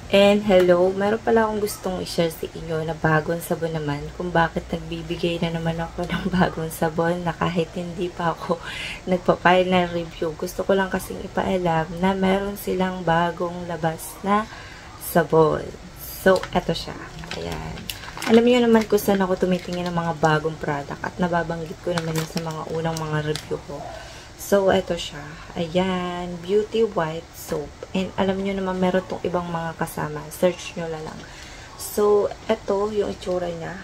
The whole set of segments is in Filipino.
And hello, meron pala akong gustong i-share sa inyo na bagong sabon naman kung bakit nagbibigay na naman ako ng bagong sabon na kahit hindi pa ako nagpa-file ng review. Gusto ko lang kasing ipaalam na meron silang bagong labas na sabon. So, eto siya. Ayan. Alam niyo naman kung saan ako tumitingin ng mga bagong product at nababanggit ko naman yun sa mga unang mga review ko. So, eto siya. Ayan. Beauty White Soap. And alam nyo naman, meron tong ibang mga kasama. Search nyo lang. So, eto yung itsura niya.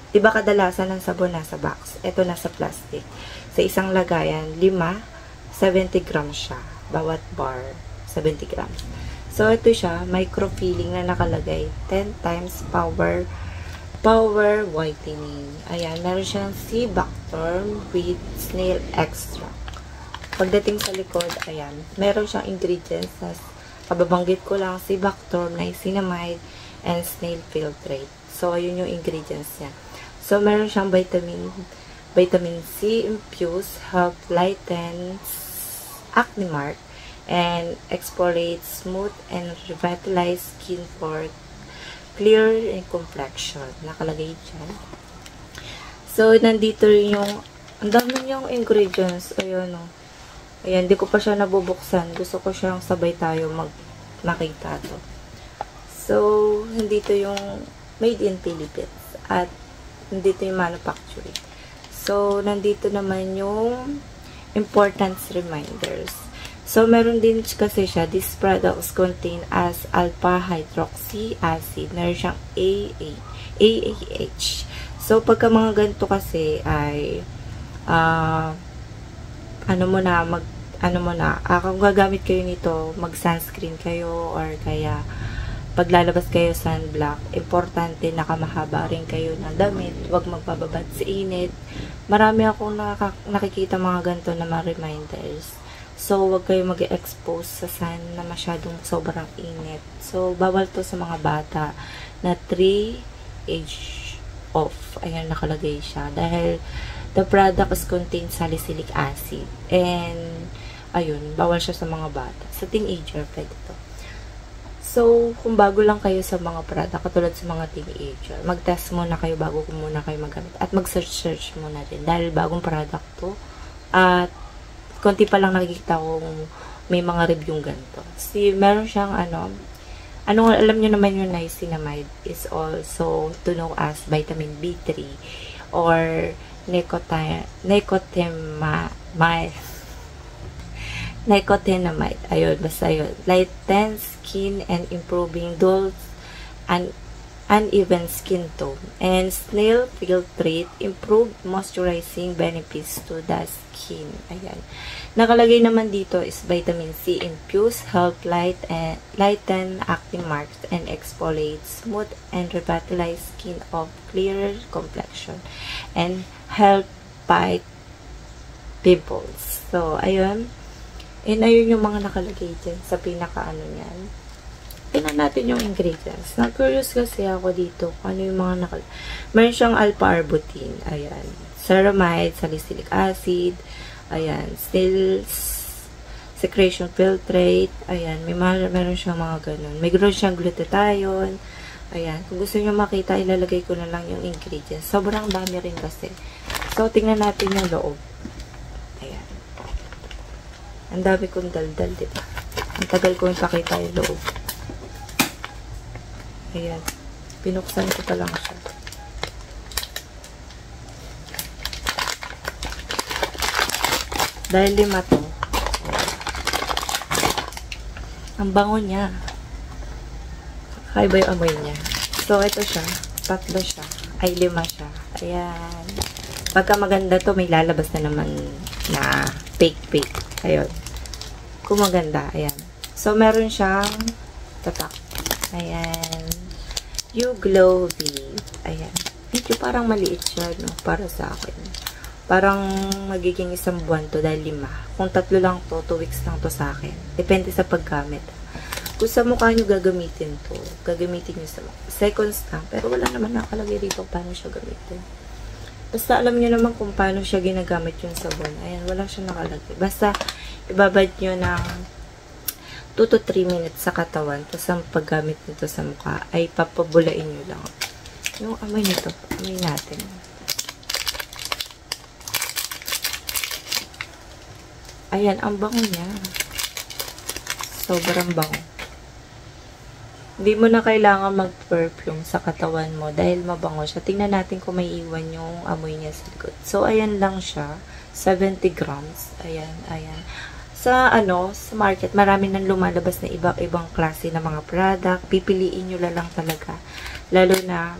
Diba kadalasan ng sabon nasa box? Eto nasa plastic. Sa isang lagayan, 70 grams siya. Bawat bar, 70 grams. So, ito siya. Micro-filling na nakalagay. 10 times power whitening. Ayan. Meron siyang sea buckthorn with snail extract. Pagdating sa likod, ayan, meron siyang ingredients na kababanggit ko lang, sea buckthorn, niacinamide, and snail filtrate. So, ayun yung ingredients niya. So, meron siyang vitamin C infused, help lighten acne mark, and exfoliate smooth and revitalize skin for clear and complexion. Nakalagay dyan. So, nandito rin yung, ang dami niyang ingredients. Ayun, o. Ayan, di ko pa siya nabubuksan. Gusto ko siyang sabay tayo makita to. So, nandito yung made in Philippines. At, nandito yung manufacturing. So, nandito naman yung importance reminders. So, meron din kasi siya, these products contain as alpha hydroxy acid. Meron siyang AAH. So, pagka mga ganito kasi ay, kung gagamit kayo nito, mag-sunscreen kayo, or kaya paglalabas kayo sunblock, importante nakamahaba rin kayo ng damit, huwag magbababad sa init. Marami akong nakikita mga ganito na mga reminders. So, huwag kayo mag-expose sa sun na masyadong sobrang init. So, bawal to sa mga bata na 3 age off. Ayan, nakalagay siya. Dahil the product is contain salicylic acid. And, ayun, bawal siya sa mga bata. Sa teenager, pwede to. So, kung bago lang kayo sa mga product, katulad sa mga teenager, mag-test muna kayo bago muna kayo magamit. At mag-search muna din. Dahil bagong product to. At, konti pa lang nakikita kong may mga review ganito. Meron siyang, alam nyo naman yung niacinamide is also to know as vitamin B3 or nicotinamide. Ayun, basta yun. Lighten skin and improving dull and uneven skin tone. And snail filtrate, improved moisturizing benefits to the skin. Ayan. Nakalagay naman dito is vitamin C infused, help lighten acne marks and exfoliate smooth and revitalize skin of clearer complexion and help fight pimples. So, ayun. And ayun yung mga nakalagay dyan sa pinaka-ano niyan. Tingnan natin yung ingredients. Na-curious kasi ako dito kung ano yung mga nakalagay. Meron siyang alpha-arbutin. Ayan. Ceramide, salicylic acid. Ayan. Snail secretion filtrate. Ayan. Meron siyang mga ganun. Meron siyang glutathione. Ayan. Kung gusto nyo makita, ilalagay ko na lang yung ingredients. Sobrang dami rin kasi. So, tingnan natin yung loob. Ayan. Ang dami kong daldal, diba? Ang tagal ko yung pakita yung loob. Ayan. Pinuksan ko pa lang siya. Dahil 5 to. Ang bango niya. Kakaiba yung amoy niya. So, ito siya. 3 siya. Ay, 5 siya. Ayan. Pagka maganda to, may lalabas na naman na fake. Ayun. Kung maganda. Ayan. So, meron siyang tatak. Ayan. You Glow Viv. Ayan. Medyo parang maliit siya, no? Para sa akin. Parang magiging 1 buwan to dahil 5. Kung 3 lang to, 2 weeks lang to sa akin. Depende sa paggamit. Kung sa mukha nyo gagamitin to, gagamitin nyo sa seconds lang. Pero wala naman nakalagay dito paano siya gamitin. Basta alam nyo naman kung paano siya ginagamit yung sabon. Ayan, wala siya nakalagay. Basta ibabad nyo ng 2 to 3 minutes sa katawan. Tapos ang paggamit nito sa mukha ay papabulain nyo lang. Yung amoy nito, amoy natin. Ayan, ang bango niya. Sobrang bango. Hindi mo na kailangan mag-perfume sa katawan mo dahil mabango siya. Tingnan natin kung may iwan yung amoy niya sa likod. So, ayan lang siya. 70 grams. Ayan, ayan. Sa market, marami nang lumalabas na ibang klase ng mga product. Pipiliin nyo lang talaga. Lalo na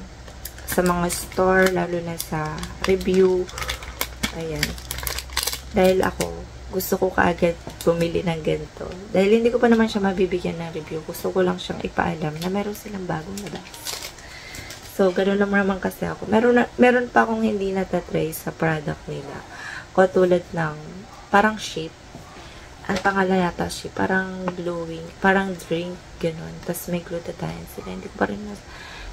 sa mga store, lalo na sa review. Ayan. Dahil ako, gusto ko kaagad bumili ng ganito. Dahil hindi ko pa naman siya mabibigyan ng review. Gusto ko lang siyang ipaalam na meron silang bagong labas. So, ganun lang naman kasi ako. Meron pa akong hindi natatry sa product nila. Katulad ng parang shape. Ang pangalan yata shape. Parang glowing. Parang drink. Ganun. Tapos may glutathione sila. Hindi ko pa rin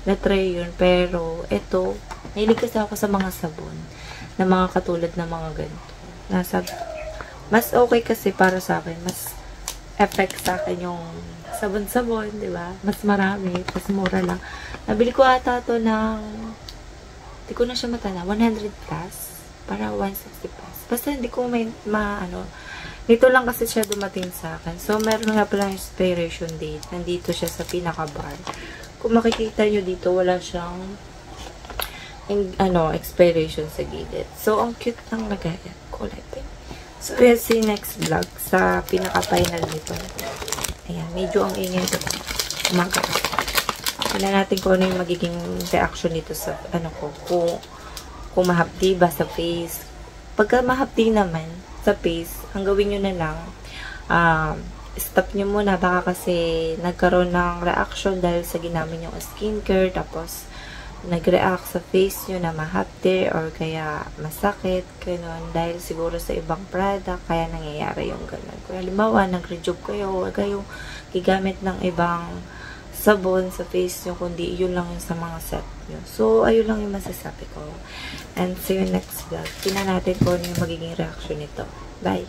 na-try yun. Pero, ito, nahilig kasi ako sa mga sabon. Na mga katulad ng mga ganito. Mas okay kasi para sa akin, mas effect sa akin yung sabon-sabon, di ba? Mas marami, mas mura lang. Nabili ko ata to ng, hindi ko na siya matala, 100 plus, para 160 plus. Basta hindi ko dito lang kasi siya dumating sa akin. So, meron nga pala expiration date. Nandito siya sa pinaka-bar. Kung makikita nyo dito, wala siyang expiration sa gilid. So, ang cute ng lagayan. Kulay pink. So, let's see next vlog sa pinaka-final nito. Ayan, medyo ang ingay ito. Umaga. Tignan natin kung ano yung magiging reaction nito sa, kung mahapdi ba sa face. Pagka mahapdi naman sa face, ang gawin nyo na lang, stop nyo muna. Baka kasi nagkaroon ng reaction dahil sa ginamit yung skincare, tapos nag-react sa face nyo na mahapde or kaya masakit, gano'n, dahil siguro sa ibang product, kaya nangyayari yung gano'n. Kung halimbawa, nag-rejuve kayo, huwag kayong gigamit ng ibang sabon sa face nyo, kundi yun lang yung sa mga set nyo. So, ayun lang yung masasabi ko. And see you next vlog. Tingnan natin kung ano yung magiging reaction nito. Bye!